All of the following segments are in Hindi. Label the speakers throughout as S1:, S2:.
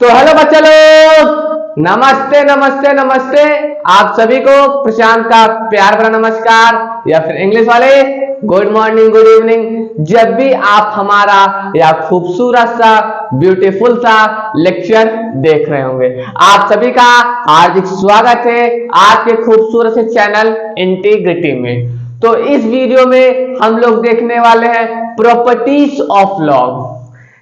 S1: तो हेलो बच्चे लोग, नमस्ते नमस्ते नमस्ते। आप सभी को प्रशांत का प्यार भरा नमस्कार, या फिर इंग्लिश वाले गुड मॉर्निंग गुड इवनिंग। जब भी आप हमारा या खूबसूरत सा ब्यूटीफुल सा लेक्चर देख रहे होंगे, आप सभी का हार्दिक स्वागत है आज के खूबसूरत से चैनल इंटीग्रिटी में। तो इस वीडियो में हम लोग देखने वाले हैं प्रॉपर्टीज ऑफ लॉग।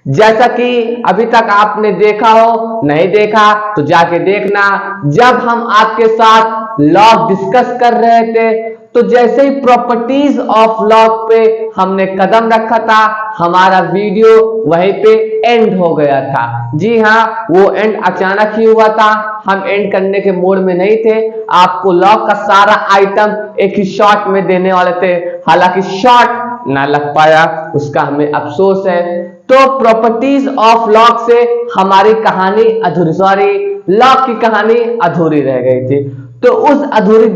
S1: जैसा कि अभी तक आपने देखा हो, नहीं देखा तो जाके देखना। जब हम आपके साथ लॉग डिस्कस कर रहे थे तो जैसे ही प्रॉपर्टीज ऑफ लॉग पे हमने कदम रखा था, हमारा वीडियो वहीं पे एंड हो गया था। जी हाँ, वो एंड अचानक ही हुआ था, हम एंड करने के मूड में नहीं थे। आपको लॉग का सारा आइटम एक ही शॉट में देने वाले थे, हालांकि शॉट ना लग पाया, उसका हमें अफसोस है। तो प्रॉपर्टीज ऑफ लॉग से हमारी कहानी अधूरी, लॉग की कहानी अधूरी रह गई थी। तो उस अधूरी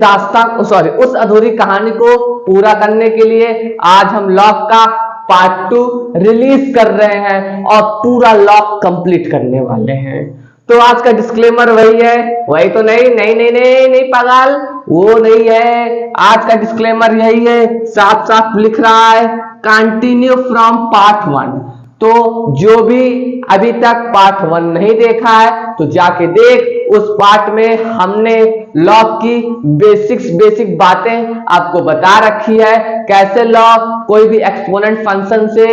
S1: उस अधूरी कहानी को पूरा करने के लिए आज हम लॉग का पार्ट 2 रिलीज कर रहे हैं और पूरा लॉग कंप्लीट करने वाले हैं। तो आज का डिस्क्लेमर वही है, वही तो नहीं पागल, वो नहीं है। आज का डिस्क्लेमर यही है, साफ साफ लिख रहा है कंटिन्यू फ्रॉम पार्ट 1। तो जो भी अभी तक पार्ट 1 नहीं देखा है तो जाके देख। उस पार्ट में हमने लॉग की बेसिक बातें आपको बता रखी है, कैसे लॉग कोई भी एक्सपोनेंट फंक्शन से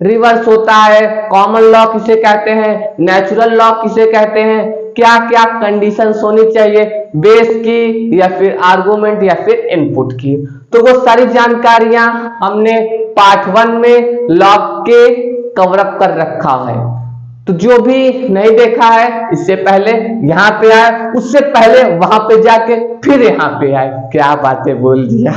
S1: रिवर्स होता है, कॉमन लॉ किसे कहते हैं, नेचुरल लॉ किसे कहते हैं, क्या क्या कंडीशंस होनी चाहिए बेस की या फिर आर्गुमेंट या फिर इनपुट की। तो वो सारी जानकारियां हमने पार्ट 1 में लॉग के कवर अप कर रखा है। तो जो भी नहीं देखा है, इससे पहले यहाँ पे आए, उससे पहले वहां पे जाके फिर यहाँ पे आए। क्या बातें बोल दिया,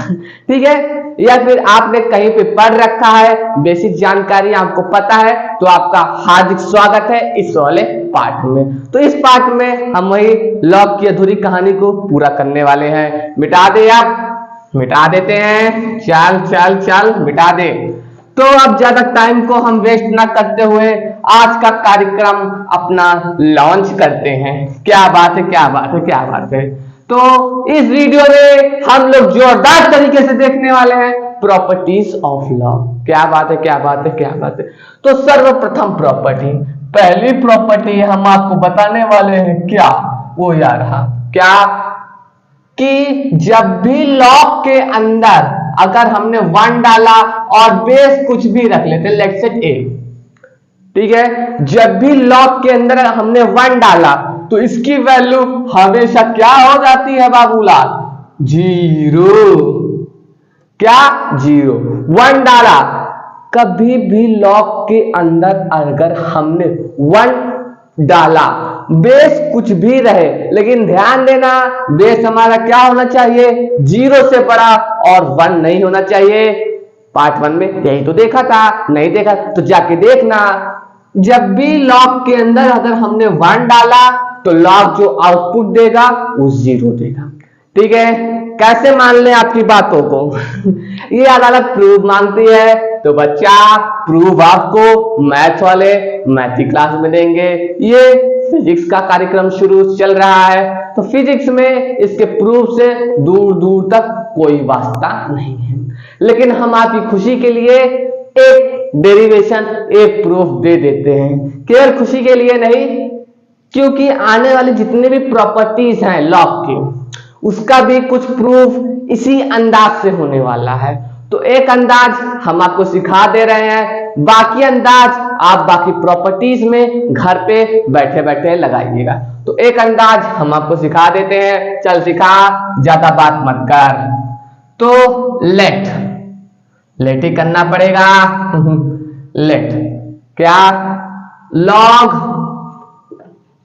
S1: ठीक है। या फिर आपने कहीं पे पढ़ रखा है, बेसिक जानकारी आपको पता है, तो आपका हार्दिक स्वागत है इस वाले पार्ट में। तो इस पार्ट में हम वही लॉग की अधूरी कहानी को पूरा करने वाले हैं। मिटा दे, आप मिटा देते हैं, चल मिटा दे। तो अब ज्यादा टाइम को हम वेस्ट ना करते हुए आज का कार्यक्रम अपना लॉन्च करते हैं। क्या बात है। तो इस वीडियो में हम लोग जोरदार तरीके से देखने वाले हैं प्रॉपर्टीज ऑफ लॉग। क्या बात है। तो सर्वप्रथम प्रॉपर्टी, पहली प्रॉपर्टी हम आपको बताने वाले हैं क्या, वो यार क्या कि जब भी लॉग के अंदर अगर हमने 1 डाला और बेस कुछ भी रख लेते, लेट्स से a, ठीक है। जब भी लॉग के अंदर हमने 1 डाला तो इसकी वैल्यू हमेशा क्या हो जाती है बाबूलाल? 0। क्या? 0। 1 डाला, कभी भी लॉग के अंदर अगर हमने 1 डाला, बेस कुछ भी रहे, लेकिन ध्यान देना बेस हमारा क्या होना चाहिए? 0 से बड़ा और 1 नहीं होना चाहिए। पार्ट 1 में यही तो देखा था, नहीं देखा तो जाके देखना। जब भी लॉग के अंदर अगर हमने 1 डाला तो लॉग जो आउटपुट देगा वो 0 देगा, ठीक है। कैसे मान ले आपकी बातों को ये अदालत प्रूफ मांगती है, तो बच्चा प्रूफ आपको मैथ वाले मैथी क्लास में देंगे। ये फिजिक्स का कार्यक्रम शुरू चल रहा है, तो फिजिक्स में इसके प्रूफ से दूर दूर तक कोई वास्ता नहीं है, लेकिन हम आपकी खुशी के लिए एक डेरिवेशन, एक प्रूफ दे देते हैं। केवल खुशी के लिए नहीं, क्योंकि आने वाले जितने भी प्रॉपर्टीज हैं लॉग की, उसका भी कुछ प्रूफ इसी अंदाज से होने वाला है। तो एक अंदाज हम आपको सिखा दे रहे हैं, बाकी अंदाज आप बाकी प्रॉपर्टीज में घर पे बैठे बैठे लगाइएगा। तो एक अंदाज हम आपको सिखा देते हैं, चल सिखा, ज्यादा बात मत कर। तो लेट ही करना पड़ेगा लेट क्या? log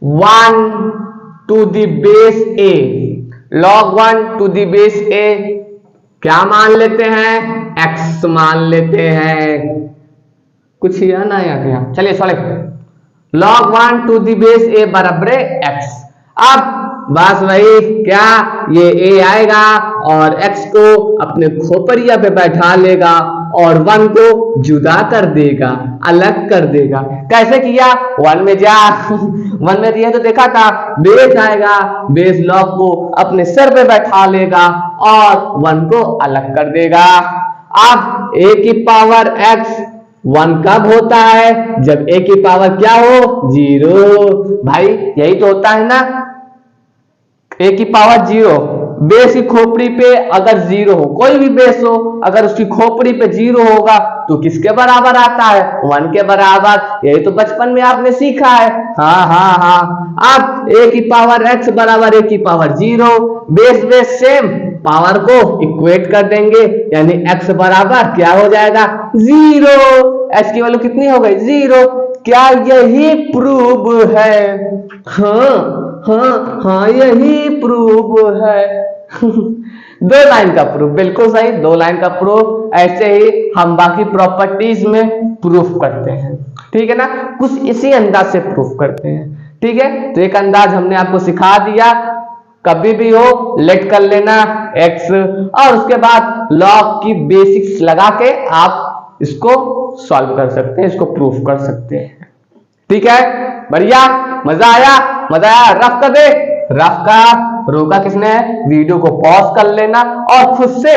S1: 1 to the base a, log 1 to the base a क्या मान लेते हैं? x मान लेते हैं। कुछ या ना या चलिए sorry, log 1 to the base a बराबर x। अब बस वही क्या, ये a आएगा और x को अपने खोपरिया पे बैठा लेगा और 1 को जुदा कर देगा, अलग कर देगा। कैसे किया? 1 में जा वन में दिया तो देखा था, बेस आएगा, बेस लॉग को अपने सर पे बैठा लेगा और वन को अलग कर देगा। अब a की पावर x 1 कब होता है? जब a की पावर क्या हो? 0। भाई यही तो होता है ना, a की पावर 0। बेस की खोपड़ी पे अगर 0 हो, कोई भी बेस हो, अगर उसकी खोपड़ी पे 0 होगा तो किसके बराबर आता है? 1 के बराबर। यही तो बचपन में आपने सीखा है। हाँ। अब a की पावर x बराबर a की पावर 0, बेस सेम, पावर को इक्वेट कर देंगे, यानी x बराबर क्या हो जाएगा? 0। x की वैल्यू कितनी हो गई? 0। क्या यही प्रूव है? हाँ यही प्रूफ है। 2 लाइन का प्रूफ, बिल्कुल सही, 2 लाइन का प्रूफ। ऐसे ही हम बाकी प्रॉपर्टीज में प्रूफ करते हैं, ठीक है ना, कुछ इसी अंदाज से प्रूफ करते हैं, ठीक है। तो एक अंदाज हमने आपको सिखा दिया, कभी भी हो लेट कर लेना x, और उसके बाद लॉग की बेसिक्स लगा के आप इसको सॉल्व कर सकते हैं, इसको प्रूफ कर सकते हैं, ठीक है। बढ़िया, मजा आया? रफ कर दे, रफ का रोका किसने? वीडियो को पॉज कर लेना और खुद से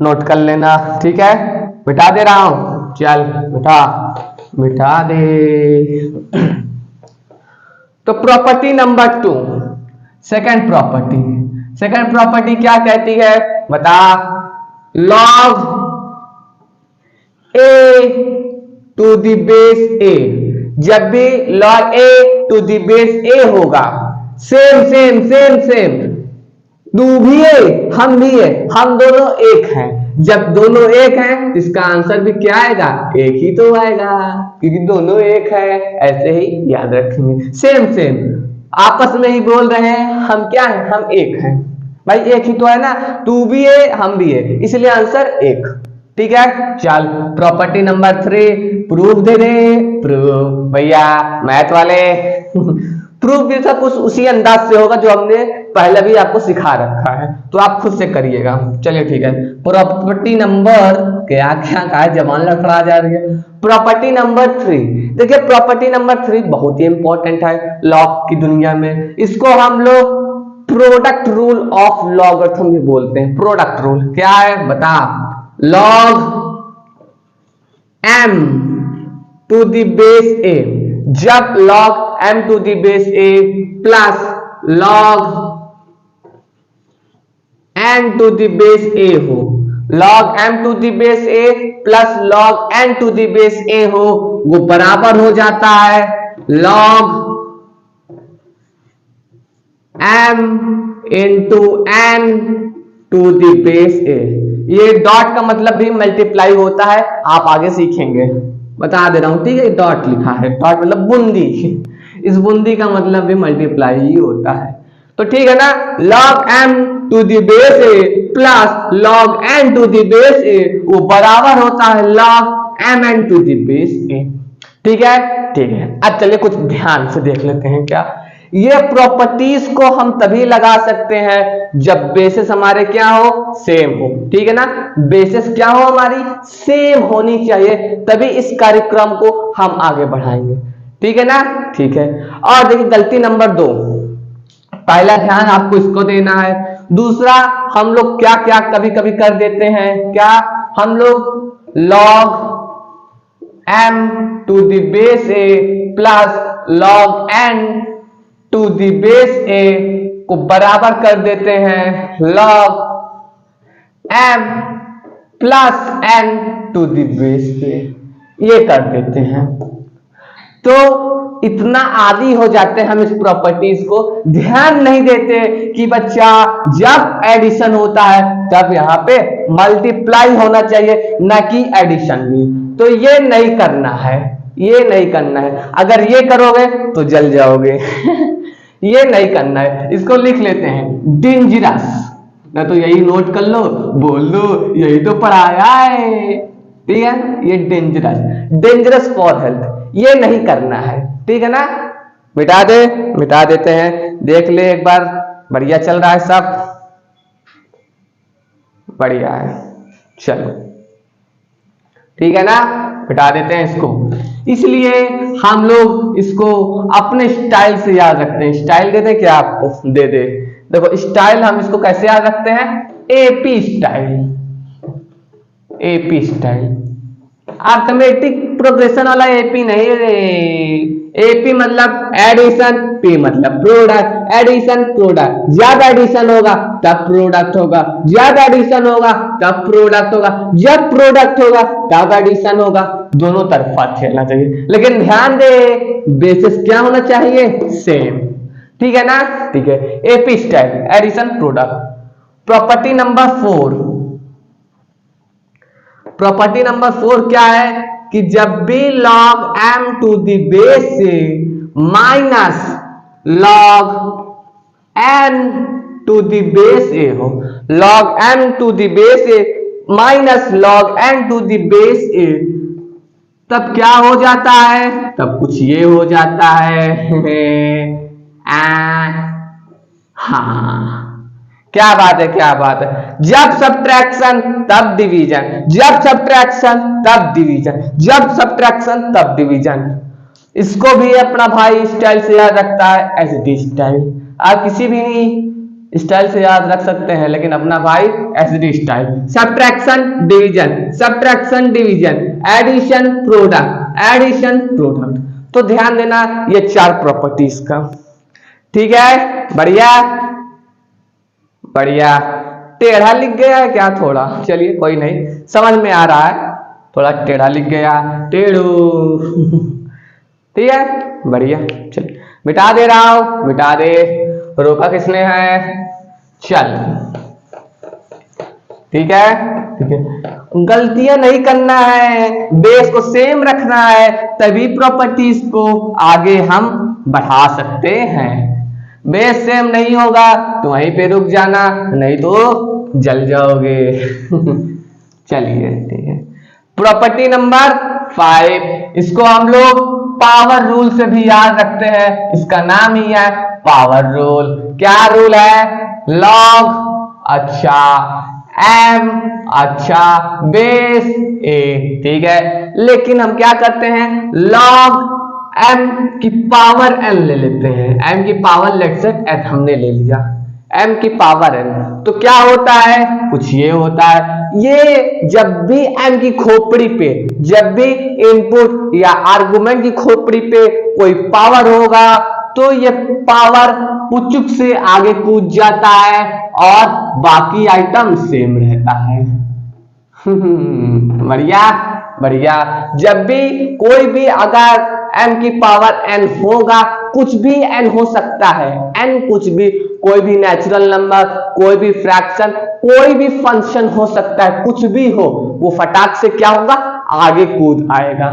S1: नोट कर लेना, ठीक है। मिटा दे रहा हूं, चल मिटा दे। तो प्रॉपर्टी नंबर 2, सेकंड प्रॉपर्टी क्या कहती है? बता। Log a to the base a, जब भी log a to the base a होगा, सेम, तू भी है हम भी है, हम दोनों एक हैं। जब दोनों एक हैं तो इसका आंसर भी क्या आएगा? एक ही तो आएगा, क्योंकि दोनों एक है। ऐसे ही याद रखेंगे, सेम आपस में ही बोल रहे हैं, हम क्या है? हम एक हैं। भाई एक ही तो है ना, तू भी है हम भी है, इसलिए आंसर एक, ठीक है। चल प्रॉपर्टी नंबर 3 प्रूफ दे दे। प्रूफ भैया मैथ वाले प्रूफ भी सब कुछ उसी अंदाज से होगा जो हमने पहले भी आपको सिखा रखा है, तो आप खुद से करिएगा। चलिए ठीक है। प्रॉपर्टी नंबर क्या कहा है, जबान लड़खड़ा जा रही है। प्रॉपर्टी नंबर 3, देखिए प्रॉपर्टी नंबर 3 बहुत ही इंपॉर्टेंट है लॉग की दुनिया में। इसको हम लोग प्रोडक्ट रूल ऑफ लॉगरिथम भी बोलते हैं। प्रोडक्ट रूल क्या है बता। log m to the base a, जब log m to the base a plus log n to the base a हो, log m to the base a plus log n to the base a हो, वो बराबर हो जाता है log m into n to the base a। ये डॉट का मतलब भी मल्टीप्लाई होता है, आप आगे सीखेंगे, बता दे रहा हूं, ठीक है। डॉट लिखा है, डॉट मतलब बूंदी, इस बूंदी का मतलब भी मल्टीप्लाई ही होता है, तो ठीक है ना। log m to the base a plus log n to the base a, वो बराबर होता है log mn to the base a, ठीक है। ठीक है, अब चलिए कुछ ध्यान से देख लेते हैं। क्या ये प्रॉपर्टीज को हम तभी लगा सकते हैं जब बेसिस हमारे क्या हो, सेम हो, ठीक है ना। बेसिस क्या हो हमारी, सेम होनी चाहिए, तभी इस कार्यक्रम को हम आगे बढ़ाएंगे, ठीक है ना। ठीक है, और देखिए गलती नंबर 2, पहला ध्यान आपको इसको देना है। दूसरा, हम लोग क्या क्या कभी कभी कर देते हैं, क्या हम लोग log m to the base a plus log n to the base a को बराबर कर देते हैं log m plus n to the base a, ये कर देते हैं। तो इतना आदी हो जाते हैं हम इस प्रॉपर्टीज को, ध्यान नहीं देते कि बच्चा जब एडिशन होता है तब यहाँ पे मल्टीप्लाई होना चाहिए, ना कि एडिशन भी। तो ये नहीं करना है, ये नहीं करना है, अगर ये करोगे तो जल जाओगे ये नहीं करना है, इसको लिख लेते हैं डेंजरस, ना तो यही नोट कर लो, बोल दो यही तो पढ़ाया है, ठीक है। ये डेंजरस फॉर हेल्थ, ये नहीं करना है, ठीक है ना। मिटा देते हैं, देख ले एक बार, बढ़िया चल रहा है सब, बढ़िया है। चलो ठीक है ना, मिटा देते हैं इसको। इसलिए हम लोग इसको अपने स्टाइल से याद रखते हैं। स्टाइल देते क्या आपको, दे दे, देखो स्टाइल हम इसको कैसे याद रखते हैं, AP style. AP style arithmetic progression वाला एपी नहीं रे। एपी मतलब एडिशन, पी मतलब प्रोडक्ट, एडिशन प्रोडक्ट, ज्यादा एडिशन होगा तब प्रोडक्ट होगा, ज्यादा एडिशन होगा तब प्रोडक्ट होगा, जब प्रोडक्ट होगा तब एडिशन होगा, दोनों तरफा खेलना चाहिए। लेकिन ध्यान दे बेसिस क्या होना चाहिए, सेम। ठीक है ना, ठीक है। AP style, addition product. Property number 4, property number 4 क्या है कि जब भी log m to the base से minus log n to the base A हो, log m to the base A minus log n to the base A, तब क्या हो जाता है, तब कुछ ये हो जाता है। हाँ, क्या बात है, क्या बात है। जब सब्ट्रैक्शन तब डिवीजन, जब सब्ट्रैक्शन तब डिवीजन, जब सब्ट्रैक्शन तब डिवीजन। इसको भी अपना भाई स्टाइल से याद रखता है, एसडी स्टाइल। आप किसी भी स्टाइल से याद रख सकते हैं, लेकिन अपना भाई SD style. Subtraction division, subtraction division, addition product, addition product. तो ध्यान देना ये 4 प्रॉपर्टीज का। ठीक है, बढ़िया बढ़िया। टेढ़ा लिख गया है क्या थोड़ा, चलिए कोई नहीं, समझ में आ रहा है, थोड़ा टेढ़ा लिख गया, टेढ़ू। ठीक है, बढ़िया। चल मिटा दे रहा हूं, मिटा दे, रोका किसने है, चल ठीक है, ठीक है। गलतियां नहीं करना है, बेस को सेम रखना है, तभी प्रॉपर्टीज को आगे हम बढ़ा सकते हैं। बेस सेम नहीं होगा तो वहीं पे रुक जाना, नहीं तो जल जाओगे। चलिए ठीक है। प्रॉपर्टी नंबर 5, इसको हम लोग पावर रूल से भी याद रखते हैं, इसका नाम ही है पावर रूल। क्या रूल है, लॉग अच्छा m अच्छा बेस a, ठीक है। लेकिन हम क्या करते हैं, लॉग m की पावर n ले लेते हैं, m की पावर लेट से n हमने ले लिया, m की पावर n, तो क्या होता है, कुछ ये होता है। ये जब भी m की खोपड़ी पे, जब भी इनपुट या आर्गुमेंट की खोपड़ी पे कोई पावर होगा तो ये पावर पुचुक से आगे कूद जाता है और बाकी आइटम सेम रहता है। बढ़िया बढ़िया। जब भी कोई भी अगर m की पावर n होगा, कुछ भी n हो सकता है, n कुछ भी, कोई भी नेचुरल नंबर, कोई भी फ्रैक्शन, कोई भी फंक्शन हो सकता है, कुछ भी हो, वो फटाक से क्या होगा, आगे कूद आएगा।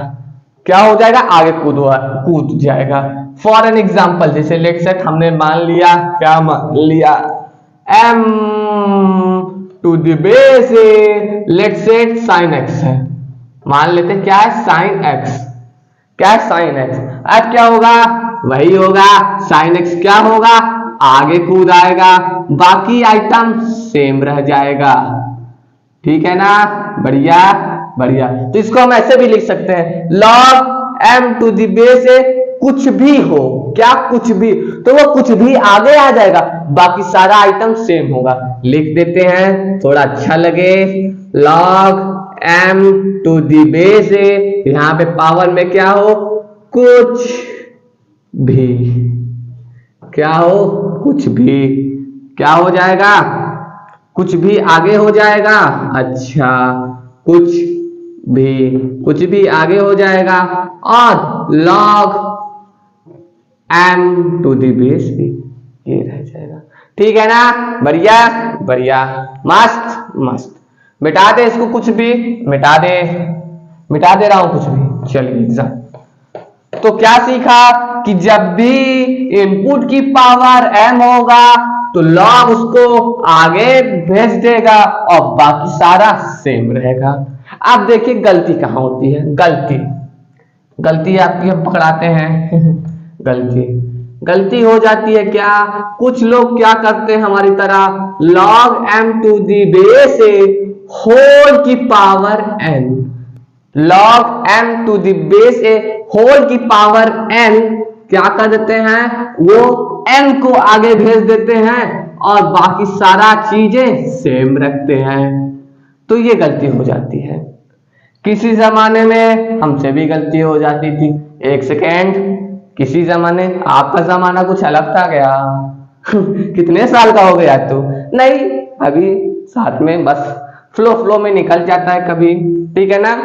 S1: क्या हो जाएगा, आगे कूद जाएगा। फॉर एन एग्जाम्पल, जैसे लेट सेट हमने मान लिया, क्या मान लिया, m to the base A, let set sine x है, मान लेते क्या है, साइन x, क्या है साइन x। अब क्या होगा, वही होगा, साइन x क्या होगा, आगे कूद आएगा, बाकी आइटम सेम रह जाएगा। ठीक है ना, बढ़िया बढ़िया। तो इसको हम ऐसे भी लिख सकते हैं, log m to the base A, कुछ भी हो, क्या कुछ भी, तो वो कुछ भी आगे आ जाएगा, बाकी सारा आइटम सेम होगा। लिख देते हैं थोड़ा अच्छा लगे, log m to the base A, यहां पे पावर में क्या हो, कुछ भी, क्या हो, कुछ भी, क्या हो जाएगा, कुछ भी आगे हो जाएगा। अच्छा, कुछ भी आगे हो जाएगा, और log m to the base ये रह जाएगा। ठीक है ना, बढ़िया बढ़िया, मस्त मस्त। मिटा दे इसको, कुछ भी मिटा दे रहा हूं कुछ भी। चलिए एग्जाम, तो क्या सीखा कि जब भी इनपुट की पावर m होगा तो log उसको आगे भेज देगा और बाकी सारा सेम रहेगा। अब देखिए गलती कहां होती है, गलती आपकी हम पकड़ाते हैं। गलती हो जाती है क्या, कुछ लोग क्या करते हैं हमारी तरह, log m to the base A whole की power n, log m to the base A whole की पावर n क्या कर देते हैं, वो n को आगे भेज देते हैं और बाकी सारा चीजें सेम रखते हैं। तो ये गलती हो जाती है। किसी जमाने में हमसे भी गलती हो जाती थी। एक सेकेंड, किसी जमाने, आपका जमाना कुछ अलग था क्या? कितने साल का हो गया तू? नहीं, अभी साथ में बस फ्लो में निकल जाता है कभी, ठीक है ना।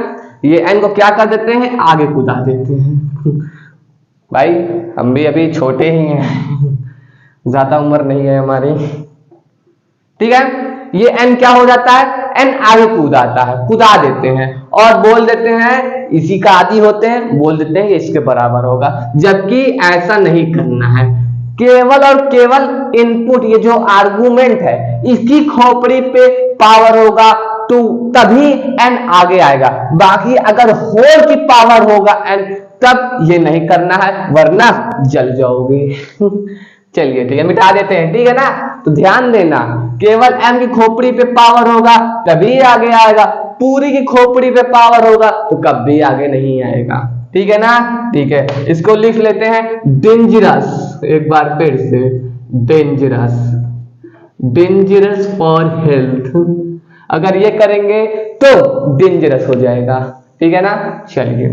S1: ये n को क्या कर देते हैं, आगे कूदा देते हैं। भाई हम भी अभी छोटे ही हैं, ज्यादा उम्र नहीं है हमारी, ठीक है। ये n क्या हो जाता है, n आगे कूदाता है, कूदा देते हैं और बोल देते हैं, इसी का आदि होते हैं, बोल देते हैं ये इसके बराबर होगा, जबकि ऐसा नहीं करना है। केवल और केवल इनपुट, ये जो आर्गुमेंट है, इसकी खोपड़ी पे पावर होगा तो तभी n आगे आएगा। बाकी अगर होल की पावर होगा n, तब ये नहीं करना है, वरना जल जाओगे। चलिए ठीक है, मिटा देते हैं, ठीक है ना। तो ध्यान देना, केवल m की खोपड़ी पे पावर होगा तभी आगे आएगा, पूरी की खोपड़ी पे पावर होगा तो कभी आगे नहीं आएगा, ठीक है ना। ठीक है, इसको लिख लेते हैं डेंजरस, एक बार फिर से, डेंजरस, डेंजरस फॉर हेल्थ। अगर ये करेंगे तो डेंजरस हो जाएगा, ठीक है ना। चलिए,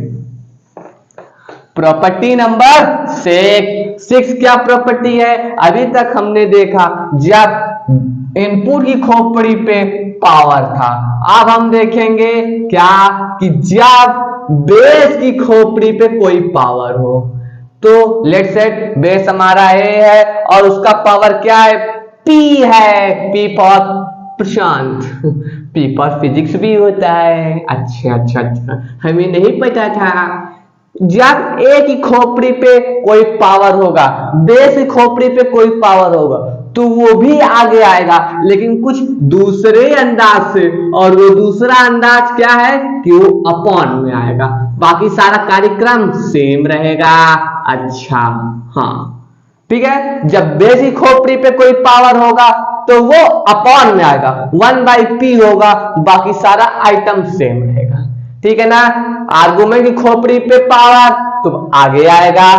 S1: प्रॉपर्टी नंबर 6 क्या प्रॉपर्टी है, अभी तक हमने देखा जब इनपुट की खोपड़ी पे पावर था। अब हम देखेंगे क्या कि जब बेस की खोपड़ी पे कोई पावर हो। तो लेट्स सेट बेस हमारा ए है और उसका पावर क्या है, P है, P for Prashant. P for physics भी होता है। अच्छा, हमें नहीं पता था। जब ए की खोपड़ी पे कोई पावर होगा, बेस की खोपड़ी पे कोई पावर होगा, तो वो भी आगे आएगा, लेकिन कुछ दूसरे अंदाज से। और वो दूसरा अंदाज क्या है कि वो अपॉन में आएगा, बाकी सारा कार्यक्रम सेम रहेगा। अच्छा, हाँ ठीक है, जब बेस की खोपड़ी पे कोई पावर होगा तो वो अपॉन में आएगा, 1/p होगा, बाकी सारा आइटम सेम रहेगा, ठीक है ना। आर्गुमेंट की खोपड़ी पे पावर तो आगे आएगा,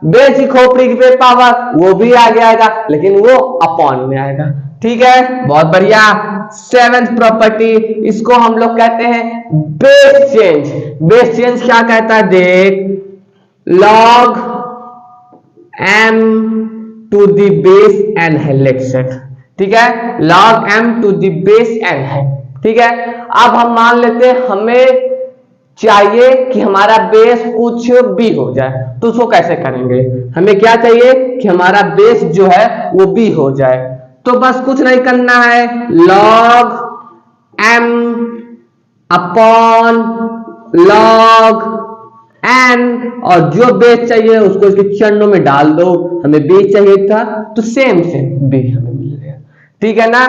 S1: बेस की खोपड़ी पे पावर वो भी आगे आएगा, लेकिन वो अपॉन में आएगा, ठीक है। बहुत बढ़िया। 7th प्रॉपर्टी, इसको हम लोग कहते हैं बेस चेंज। बेस चेंज क्या कहता है, देख, log m to the base n है, लेट्स सेट, ठीक है, log m to the base n है, ठीक है। अब हम मान लेते हैं हमें चाहिए कि हमारा बेस कुछ b हो जाए, तो उसको कैसे करेंगे, हमें क्या चाहिए कि हमारा बेस जो है वो b हो जाए। तो बस कुछ नहीं करना है, log m upon log n, और जो बेस चाहिए उसको इसके चरणों में डाल दो। हमें b चाहिए था तो सेम b हमें मिल गया, ठीक है ना।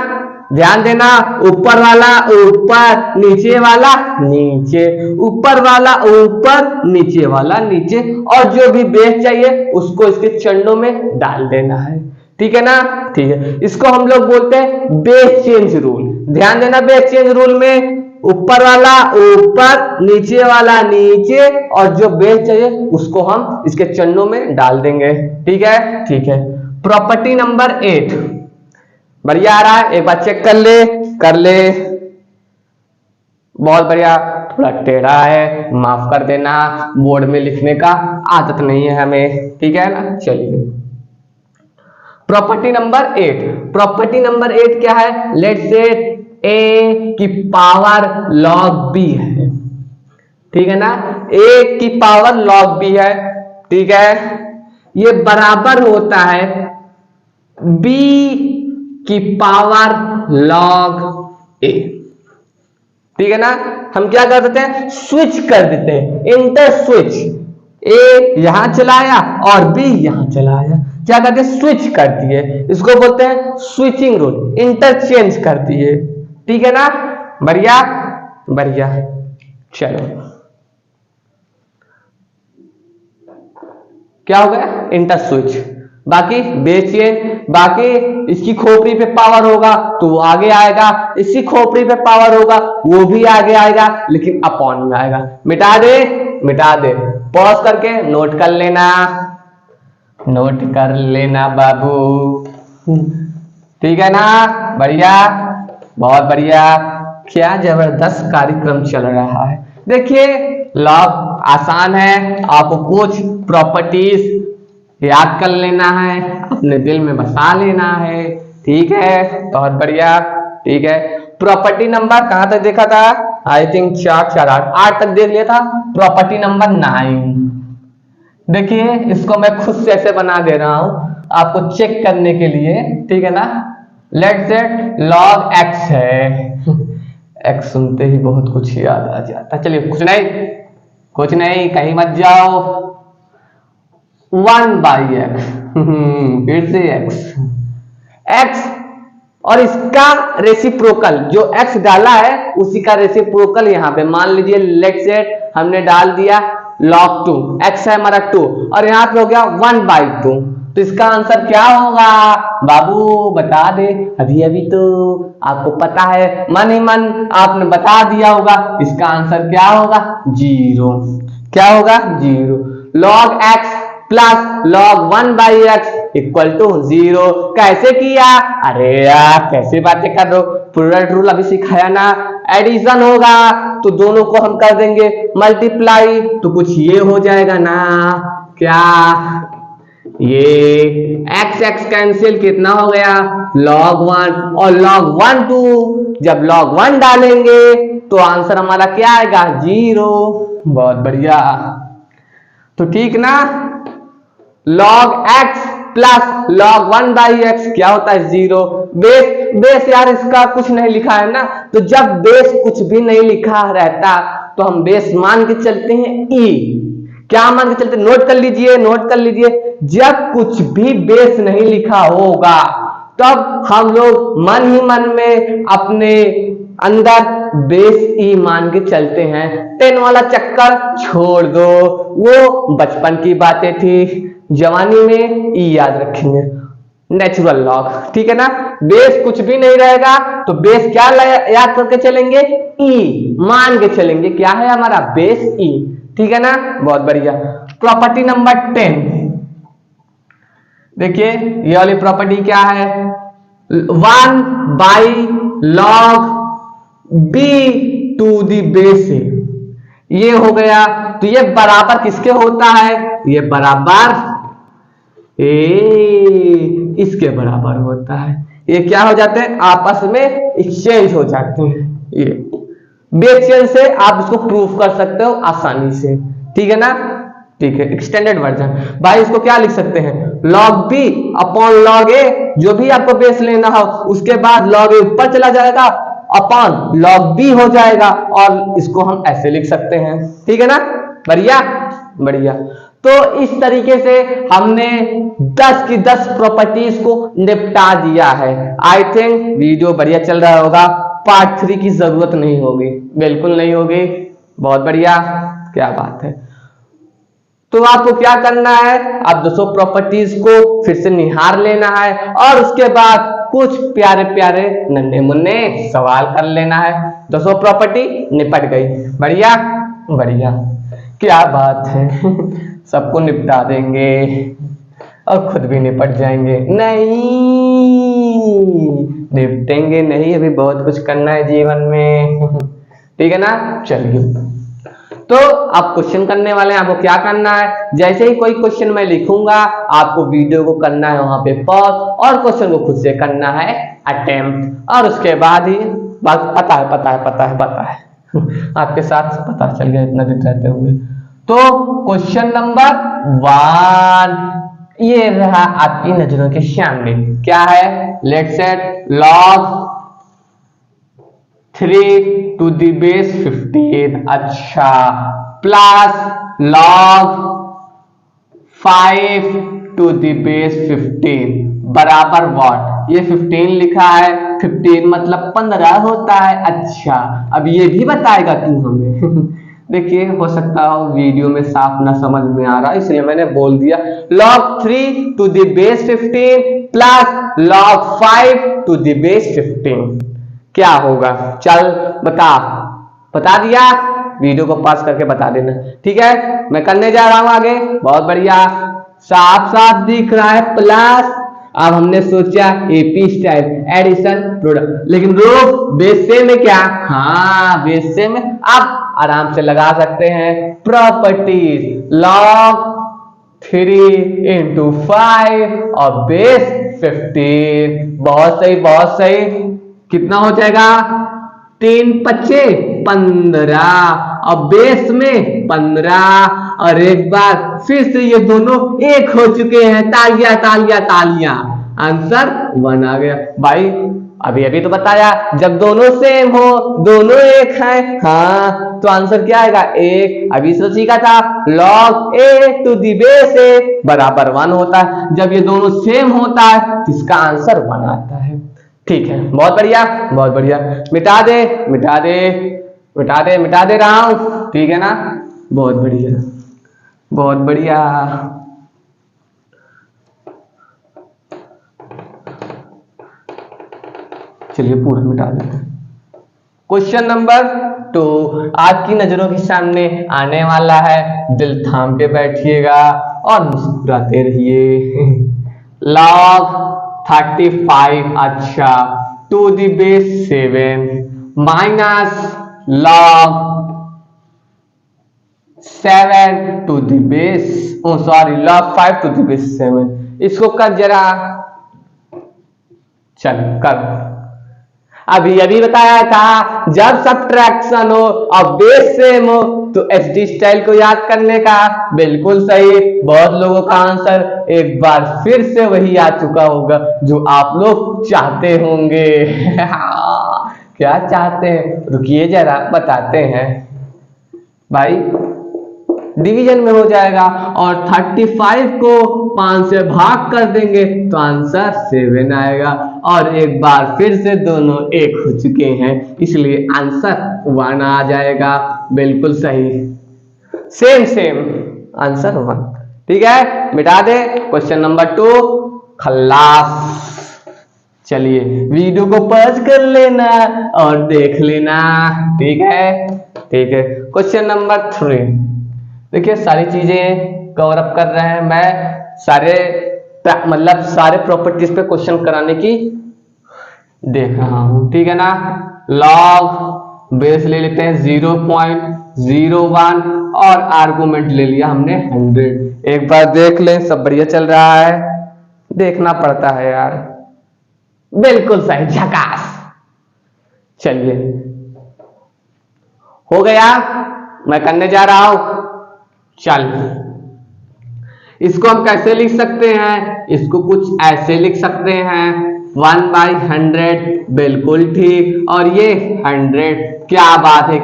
S1: ध्यान देना, ऊपर वाला ऊपर, नीचे वाला नीचे, ऊपर वाला ऊपर, नीचे वाला नीचे, और जो भी बेस चाहिए उसको इसके चरणों में डाल देना है, ठीक है ना। ठीक है, इसको हम लोग बोलते हैं बेस चेंज रूल। ध्यान देना, बेस चेंज रूल में ऊपर वाला ऊपर, नीचे वाला नीचे, और जो बेस चाहिए उसको हम इसके चरणों में डाल देंगे, ठीक है। ठीक है, प्रॉपर्टी नंबर 8, बढ़िया आ रहा है, एक बार चेक कर ले। बहुत बढ़िया, थोड़ा टेढ़ा है, माफ कर देना, बोर्ड में लिखने का आदत नहीं है हमें, ठीक है ना। चलिए, प्रॉपर्टी नंबर 8, प्रॉपर्टी नंबर 8 क्या है, लेट्स से a की पावर log b है, ठीक है ना, a की पावर log b है, ठीक है। ये बराबर होता है b की पावर log a, ठीक है ना। हम क्या कर देते हैं, स्विच कर देते हैं, इंटर स्विच, a यहां चलाया और b यहां चलाया, क्या करते हैं, स्विच कर दिए। इसको बोलते हैं स्विचिंग रूल, इंटरचेंज कर दिए, ठीक है ना। बढ़िया बढ़िया। चलो, क्या हो गया, इंटर स्विच, बाकी बेस चेन, बाकी इसकी खोपड़ी पे पावर होगा तो वो आगे आएगा, इसकी खोपड़ी पे पावर होगा वो भी आगे आएगा, लेकिन अपॉन में आएगा। मिटा दे, मिटा दे, पॉज करके नोट कर लेना, नोट कर लेना बाबू, ठीक है ना। बढ़िया, बहुत बढ़िया, क्या जबरदस्त कार्यक्रम चल रहा है। देखिए लॉग आसान है, आपको कुछ प्रॉपर्टीज याद कर लेना है, अपने दिल में बसा लेना है, ठीक है, बहुत बढ़िया, ठीक है। प्रॉपर्टी नंबर कहां तक देखा था? आई थिंक 4 तक देख लिया था। प्रॉपर्टी नंबर 9, देखिए इसको मैं खुद से ऐसे बना दे रहा हूं आपको चेक करने के लिए, ठीक है ना। लेट्स सेट लॉग एक्स है, एक्स सुनते ही बहुत कुछ याद आ जाता। चलिए कुछ नहीं, कुछ नहीं, कहीं मत जाओ। 1/x, फिर से x और इसका रेसिप्रोकल, जो x डाला है उसी का रेसिप्रोकल यहाँ पे मान लीजिए लेट्स सेट हमने डाल दिया log 2, x है हमारा 2 और यहाँ पे हो गया 1/2, तो इसका आंसर क्या होगा बाबू? बता दे, अभी अभी तो आपको पता है, मन ही मन आपने बता दिया होगा। इसका आंसर क्या होगा? 0। क्या होगा? 0। log x plus log 1/x equal to 0। कैसे किया? अरे यार कैसे बातें कर रहे हो, प्रोडक्ट रूल अभी सिखाया ना। एडिशन होगा तो दोनों को हम कर देंगे मल्टीप्लाई, तो कुछ ये हो जाएगा ना, क्या ये x x कैंसिल, कितना हो गया? log 1 और log 1 2, जब log 1 डालेंगे तो आंसर हमारा क्या आएगा? 0। बहुत बढ़िया, तो ठीक ना। log x plus log 1/x क्या होता है? 0। बेस, बेस यार इसका कुछ नहीं लिखा है ना, तो जब बेस कुछ भी नहीं लिखा रहता तो हम बेस मान के चलते हैं e। क्या मान के चलते? नोट कर लीजिए, नोट कर लीजिए, जब कुछ भी बेस नहीं लिखा होगा तब हम लोग मन ही मन में अपने अंदर बेस ई मान के चलते हैं। 10 वाला चक्कर छोड़ दो, वो बचपन की बातें थी, जवानी में ई याद रखेंगे, नेचुरल लॉग, ठीक है ना। बेस कुछ भी नहीं रहेगा तो बेस क्या याद करके चलेंगे? ई मान के चलेंगे, क्या है हमारा? बेस ई, ठीक है ना। बहुत बढ़िया। प्रॉपर्टी नंबर 10, देखिए ये वाली प्रॉपर्टी क्या है? 1/log b to the base A, ये हो गया, तो ये बराबर किसके होता है? ये बराबर इसके बराबर होता है। ये क्या हो जाते हैं? आपस में एक्सचेंज हो जाते हैं। ये बेस चेन से आप इसको प्रूफ कर सकते हो आसानी से, ठीक है ना। ठीक है, एक्सटेंडेड वर्जन भाई इसको क्या लिख सकते हैं? log b upon log a, जो भी आपको बेस लेना हो उसके बाद log a ऊपर चला जाएगा अपॉन log b हो जाएगा, और इसको हम ऐसे लिख सकते हैं, ठीक है ना। बढ़िया बढ़िया। तो इस तरीके से हमने 10 की 10 प्रॉपर्टीज को निपटा दिया है। आई थिंक वीडियो बढ़िया चल रहा होगा, पार्ट 3 की जरूरत नहीं होगी, बिल्कुल नहीं होगी। बहुत बढ़िया, क्या बात है। तो आपको क्या करना है? अब 200 प्रॉपर्टीज को फिर से निहार लेना है और उसके बाद कुछ प्यारे प्यारे नन्हे मुन्ने सवाल कर लेना है। 200 प्रॉपर्टी निपट गई। बढ़िया बढ़िया, क्या बात है। सबको निपटा देंगे और खुद भी निपट जाएंगे। नहीं निपटेंगे नहीं, अभी बहुत कुछ करना है जीवन में, ठीक है ना। चलिए, तो आप क्वेश्चन करने वाले हैं। आपको क्या करना है? जैसे ही कोई क्वेश्चन मैं लिखूंगा आपको वीडियो को करना है वहां पे पॉज और क्वेश्चन को खुद से करना है अटेम्प्ट, और उसके बाद ही बात पता है आपके साथ पता चल गया इतना दिन रहते हुए। तो क्वेश्चन नंबर 1 ये रहा आपकी नजरों के सामने। क्या है? Let's set log 3 to the base 15, अच्छा, plus log 5 to the base 15 बराबर व्हाट? ये 15 लिखा है, 15 मतलब 15 होता है। अच्छा, अब ये भी बताएगा तू हमें। देखिए हो सकता हो वीडियो में साफ ना समझ में आ रहा, इसलिए मैंने बोल दिया log 3 to the base 15 plus log 5 to the base 15 क्या होगा। चल बता दिया, वीडियो को पॉज करके बता देना, ठीक है। मैं करने जा रहा हूं आगे, बहुत बढ़िया, साफ साफ दिख रहा है प्लस। अब हमने सोचा एपी स्टाइल एडिशन प्रोडक्ट, लेकिन रो बेस सेम है क्या, हाँ बेस सेम है। अब आराम से लगा सकते हैं प्रॉपर्टीज, log 3 into 5 और बेस 15, बहुत सही बहुत सही। कितना हो जाएगा, 3 पच्चे 15 और बेस में 15, और एक बार फिर से ये दोनों एक हो चुके हैं, तालियां तालियां तालियां, आंसर 1 आ गया। भाई अभी तो बताया जब दोनों सेम हो, दोनों एक हैं, हाँ तो आंसर क्या आएगा, 1। अभी तो सीखा था log a to the base a बराबर 1 होता है, जब ये दोनों सेम होता है तो इसका आंसर 1 आता है। ठीक है, बहुत बढ़िया बहुत बढ़िया, मिटा दे रहा हूं, ठीक है ना, बहुत बढ़िया बहुत बढ़िया। चलिए पूरा मिटा देते हैं। क्वेश्चन नंबर 2 आपकी नजरों के सामने आने वाला है, दिल थाम के बैठिएगा और मुस्कुराते रहिए। log 35 अच्छा to the base 7 minus log 7 to the base log 5 to the base 7, इसको कर जरा, चल कर। अभी बताया था जब सब्ट्रैक्शन हो और बेस सेम हो तो एचडी स्टाइल को याद करने का, बिल्कुल सही। बहुत लोगों का आंसर एक बार फिर से वही आ चुका होगा जो आप लोग चाहते होंगे। क्या चाहते हैं, रुकिए जरा बताते हैं। भाई डिवीजन में हो जाएगा और 35 को 5 से भाग कर देंगे तो आंसर 7 आएगा, और एक बार फिर से दोनों एक हो चुके हैं इसलिए आंसर 1 आ जाएगा, बिल्कुल सही, सेम आंसर 1। ठीक है, मिटा दे। क्वेश्चन नंबर 2 खल्लास। चलिए वीडियो को पॉज कर लेना और देख लेना, ठीक है क्वेश्चन नंबर 3 देखिए, सारी चीजें कवर अप कर रहे हैं मैं, सारे प्रॉपर्टीज पे क्वेश्चन कराने की देख रहा हूं, ठीक है ना। लॉग बेस ले लेते हैं 0.01 और आर्गुमेंट ले लिया हमने 100। एक बार देख लें, सब बढ़िया चल रहा है, देखना पड़ता है यार, बिल्कुल सही, झकास। चलिए हो गया, मैं करने जा रहा हूं। चल इसको हम कैसे लिख सकते हैं, इसको कुछ ऐसे लिख सकते हैं 1/100, बिल्कुल ठीक, और ये 100, क्या बात है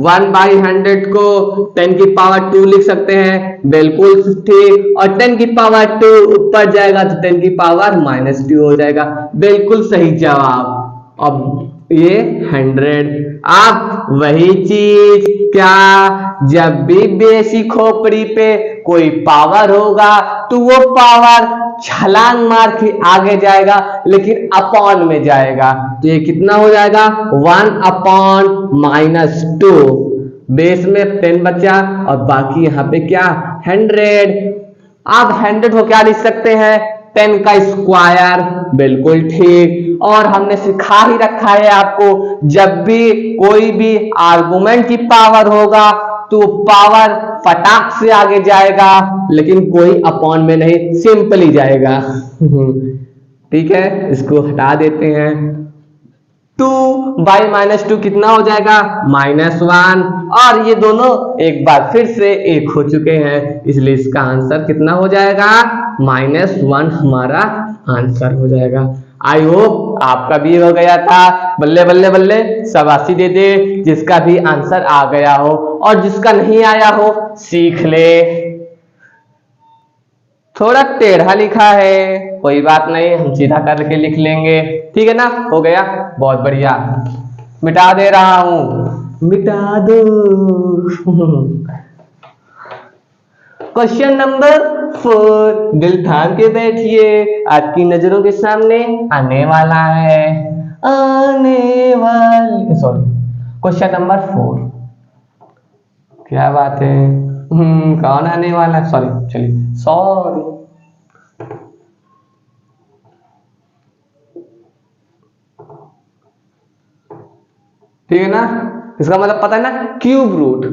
S1: 1/100 को 10 की पावर 2 लिख सकते हैं, बिल्कुल ठीक, और 10 की पावर 2 ऊपर जाएगा तो 10 की पावर -2 हो जाएगा, बिल्कुल सही जवाब। अब ये 100। अब वही चीज, क्या जब भी बेसी खोपड़ी पे कोई पावर होगा तो वो पावर छलांग मार के आगे जाएगा, लेकिन अपॉन में जाएगा, तो ये कितना हो जाएगा 1/-2। बेस में 10 बचा और बाकी यहाँ पे क्या 100। अब 100 को क्या लिख सकते हैं, 10 का स्क्वायर, बिल्कुल ठीक। और हमने सिखा ही रखा है आपको, जब भी कोई भी आर्गुमेंट की पावर होगा तो पावर फटाक से आगे जाएगा, लेकिन कोई अपॉन में नहीं, सिंपली जाएगा। ठीक है, इसको हटा देते हैं। 2/-2 कितना हो जाएगा -1, और ये दोनों एक बार फिर से एक हो चुके हैं, इसलिए इसका आंसर कितना हो जाएगा -1 हमारा आंसर हो जाएगा। आई होप आपका भी हो गया था, बल्ले बल्ले बल्ले, शाबाशी दे दे जिसका भी आंसर आ गया हो, और जिसका नहीं आया हो सीख ले। थोड़ा टेढ़ा लिखा है, कोई बात नहीं, हम सीधा करके लिख लेंगे, ठीक है ना। हो गया, बहुत बढ़िया, मिटा दे रहा हूं। मिटा दो। क्वेश्चन नंबर 4, दिल थाम के बैठिए, आपकी नजरों के सामने आने वाला है, आने वाले, सॉरी, क्वेश्चन नंबर 4, क्या बात है, कौन आने वाला है, सॉरी, चलिए सॉरी, ठीक है ना। इसका मतलब पता है ना, क्यूब रूट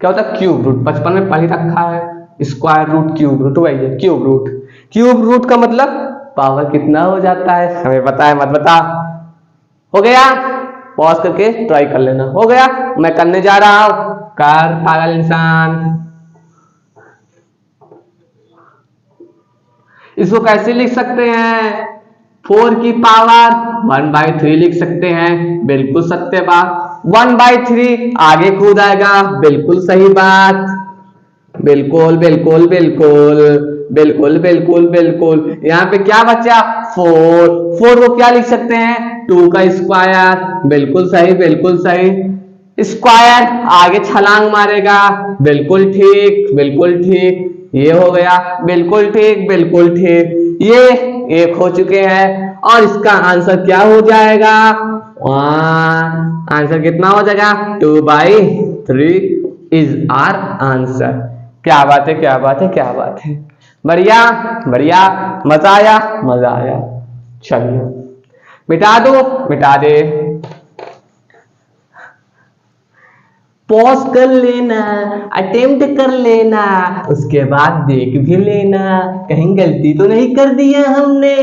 S1: क्या होता है, क्यूब रूट बचपन में पढ़ रखा है, स्क्वायर रूट, क्यूब रूट, वही है क्यूब रूट। क्यूब रूट का मतलब पावर कितना हो जाता है, हमें पता है, मत बता। हो गया, पॉज करके ट्राई कर लेना। हो गया, मैं करने जा रहा हूं, कर पागल इंसान। इसको कैसे लिख सकते हैं, 4 की पावर 1/3 लिख सकते हैं, बिल्कुल सत्य बात। 1/3 आगे कूद आएगा, बिल्कुल सही बात, बिल्कुल बिल्कुल बिल्कुल बिल्कुल बिल्कुल बिल्कुल। यहाँ पे क्या बचा, 4 को क्या लिख सकते हैं, 2 का स्क्वायर, बिल्कुल सही बिल्कुल सही। स्क्वायर आगे छलांग मारेगा, बिल्कुल ठीक बिल्कुल ठीक, ये हो गया, बिल्कुल ठीक बिल्कुल ठीक। ये एक हो चुके हैं, और इसका आंसर क्या हो जाएगा, आंसर कितना हो जाएगा, 2/3 इज आर आंसर। क्या बात है, क्या बात है, क्या बात है, बढ़िया बढ़िया, मजा आया मजा आया। चलिए मिटा दो, मिटा दे, पॉज कर लेना, अटेम्प्ट कर लेना, उसके बाद देख भी लेना कहीं गलती तो नहीं कर दी है हमने।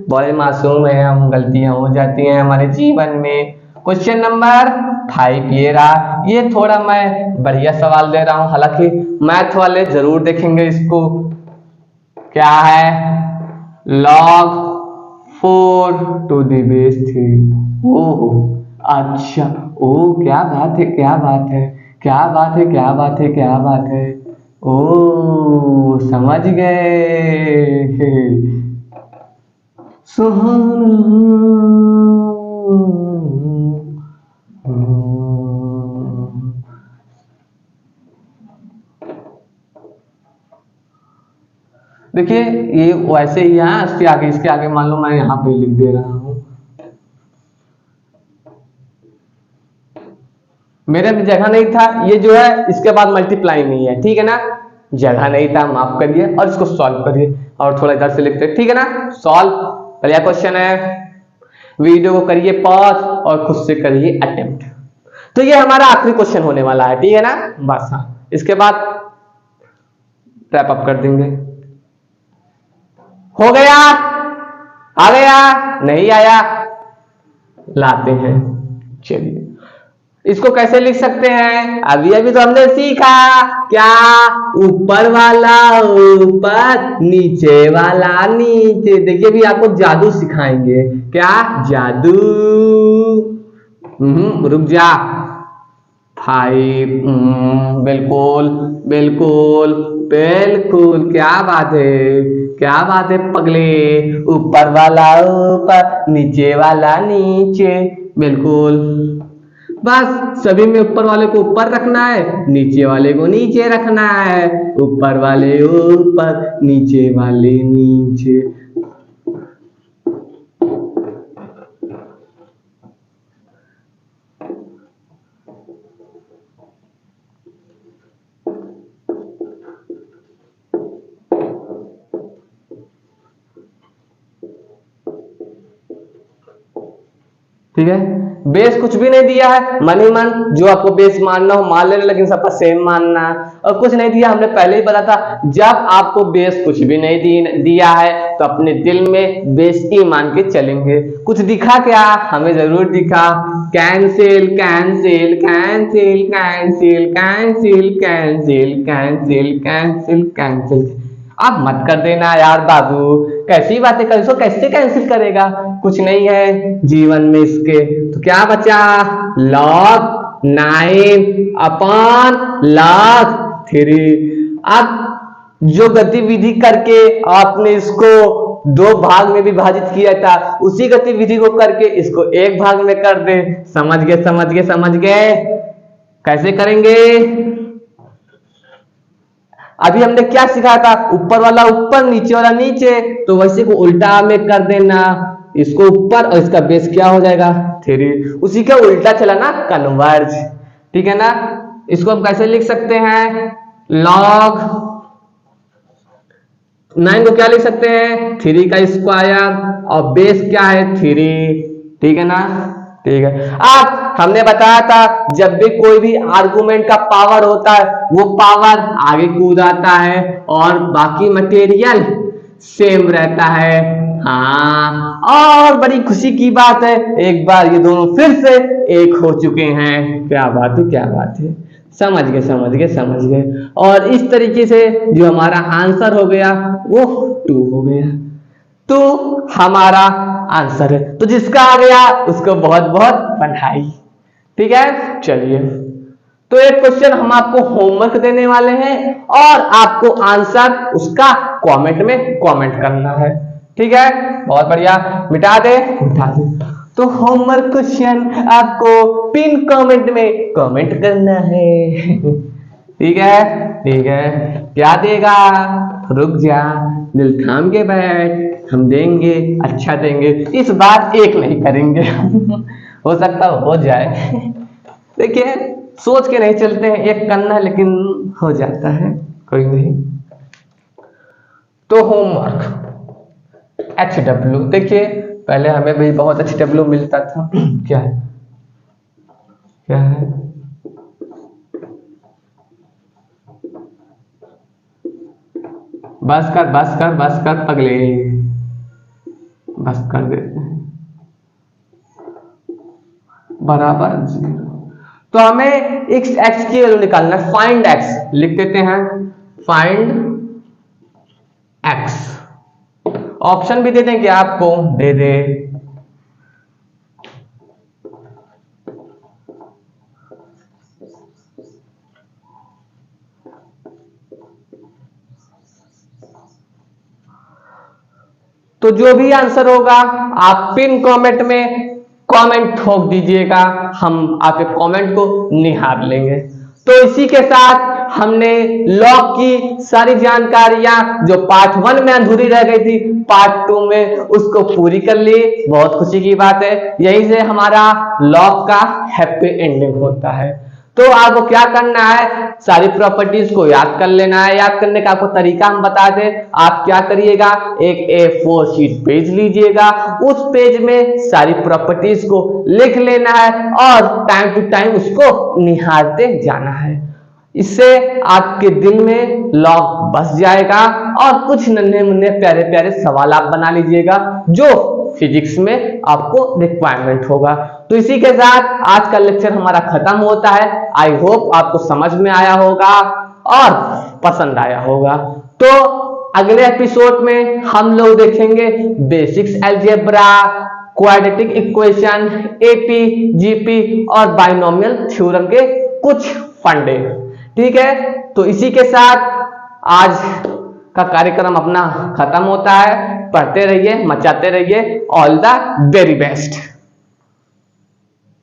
S1: बड़े मासूम है हम, गलतियां हो जाती हैं हमारे जीवन में। क्वेश्चन नंबर 5 ये रहा, ये थोड़ा मैं बढ़िया सवाल दे रहा हूं, हालांकि मैथ वाले जरूर देखेंगे इसको। क्या है, log 4 to the base 3। ओह अच्छा, ओ क्या बात है, क्या बात है, क्या बात है, क्या बात है, क्या बात है, ओ समझ गए, सुहाना। देखिए ये वैसे ही है, इसके आगे मान लो मैं यहाँ पे लिख दे रहा हूं, मेरे में जगह नहीं था, ये जो है इसके बाद मल्टीप्लाई नहीं है, ठीक है ना, जगह नहीं था, माफ करिए, और इसको सॉल्व करिए, और थोड़ा इधर से लिखते हैं, ठीक है ना। सॉल्व, बढ़िया क्वेश्चन है, वीडियो को करिए पॉज और खुद से करिए अटेम्प्ट। तो ये हमारा आखिरी क्वेश्चन होने वाला है, ठीक है ना, बस हाँ, इसके बाद रैप अप कर देंगे। हो गया, आ गया, नहीं आया, लाते हैं। चलिए इसको कैसे लिख सकते हैं, अभी अभी तो हमने सीखा, क्या, ऊपर वाला ऊपर, नीचे वाला नीचे। देखिए भी आपको जादू सिखाएंगे, क्या जादू, रुक जा, 5, बिल्कुल बिल्कुल बिल्कुल, क्या बात है, क्या बात है पगले, ऊपर वाला ऊपर, नीचे वाला नीचे, बिल्कुल। बस सभी में ऊपर वाले को ऊपर रखना है, नीचे वाले को नीचे रखना है, ऊपर वाले ऊपर, नीचे वाले नीचे। ठीक है, बेस कुछ भी नहीं दिया है, मन ही मन जो आपको बेस मानना हो मान लेना, लेकिन सबका सेम मानना है। और कुछ नहीं दिया, हमने पहले ही बताया था, जब आपको बेस कुछ भी नहीं दिया है तो अपने दिल में बेस ही मान के चलेंगे। कुछ दिखा क्या, हमें जरूर दिखा, cancel cancel cancel cancel cancel cancel cancel cancel cancel. आप मत कर देना यार बाबू, कैसी बातें कर, इसको कैसे कैंसिल करेगा, कुछ नहीं है जीवन में इसके। तो क्या बचा, log 9/log 3। अब जो गतिविधि करके आपने इसको 2 भाग में विभाजित किया था, उसी गतिविधि को करके इसको 1 भाग में कर दे। समझ गए समझ गए समझ गए? कैसे करेंगे? अभी हमने क्या सीखा था? ऊपर वाला ऊपर, नीचे वाला नीचे, तो वैसे को उल्टा में कर देना, इसको ऊपर और इसका बेस क्या हो जाएगा 3। उसी का उल्टा चला ना, कन्वर्ज। ठीक है ना? इसको हम कैसे लिख सकते हैं? log 9 को क्या लिख सकते हैं? 3 का स्क्वायर और बेस क्या है 3। ठीक है ना? ठीक है। अब हमने बताया था जब भी कोई भी आर्गुमेंट का पावर होता है वो पावर आगे कूद आता है और बाकी मटेरियल सेम रहता है। हाँ, और बड़ी खुशी की बात है, एक बार ये दोनों फिर से एक हो चुके हैं। क्या बात है, क्या बात है। समझ गए समझ गए समझ गए। और इस तरीके से जो हमारा आंसर हो गया वो 2 हो गया। तो हमारा आंसर है। तो जिसका आ गया उसको बहुत बहुत बधाई। ठीक है, चलिए। तो एक क्वेश्चन हम आपको होमवर्क देने वाले हैं और आपको आंसर उसका कमेंट में कमेंट करना है। ठीक है, बहुत बढ़िया। मिटा दे, मिटा दे। तो होमवर्क क्वेश्चन आपको पिन कमेंट में कमेंट करना है। ठीक है, ठीक है। क्या देगा? रुक जा, दिल थाम के बैठ, हम देंगे, अच्छा देंगे। इस बार एक नहीं करेंगे। हो सकता हो जाए। देखिए, सोच के नहीं चलते हैं, एक करना है लेकिन हो जाता है, कोई नहीं। तो होमवर्क HW, देखिए पहले हमें भी बहुत HW मिलता था। क्या है, क्या है? बस कर बस कर बस कर पगले, बस कर देते हैं। बराबर 0। तो हमें x की वैल्यू निकालना है। फाइंड x लिख देते हैं, फाइंड x। ऑप्शन भी दे देंगे आपको, दे दे। तो जो भी आंसर होगा आप पिन कमेंट में कमेंट ठोक दीजिएगा, हम आपके कमेंट को निहार लेंगे। तो इसी के साथ हमने लॉग की सारी जानकारियां जो पार्ट 1 में अधूरी रह गई थी, पार्ट 2 में उसको पूरी कर ली। बहुत खुशी की बात है, यहीं से हमारा लॉग का हैप्पी एंडिंग होता है। तो आपको क्या करना है, सारी प्रॉपर्टीज को याद कर लेना है। याद करने का आपको तरीका हम बता दें। आप क्या करिएगा, एक A4 शीट पेज लीजिएगा, उस पेज में सारी प्रॉपर्टीज को लिख लेना है और टाइम टू टाइम उसको निहारते जाना है। इससे आपके दिन में लॉग बस जाएगा और कुछ नन्हे मुन्ने प्यारे प्यारे सवाल आप बना लीजिएगा जो फिजिक्स में आपको रिक्वायरमेंट होगा। तो इसी के साथ आज का लेक्चर हमारा खत्म होता है। आई होप आपको समझ में आया होगा और पसंद आया होगा। तो अगले एपिसोड में हम लोग देखेंगे basics algebra, quadratic equation, AP, GP और बाइनोमियल थ्योरम के कुछ फंडे। ठीक है, तो इसी के साथ आज का कार्यक्रम अपना खत्म होता है। पढ़ते रहिए, मचाते रहिए। All the very best.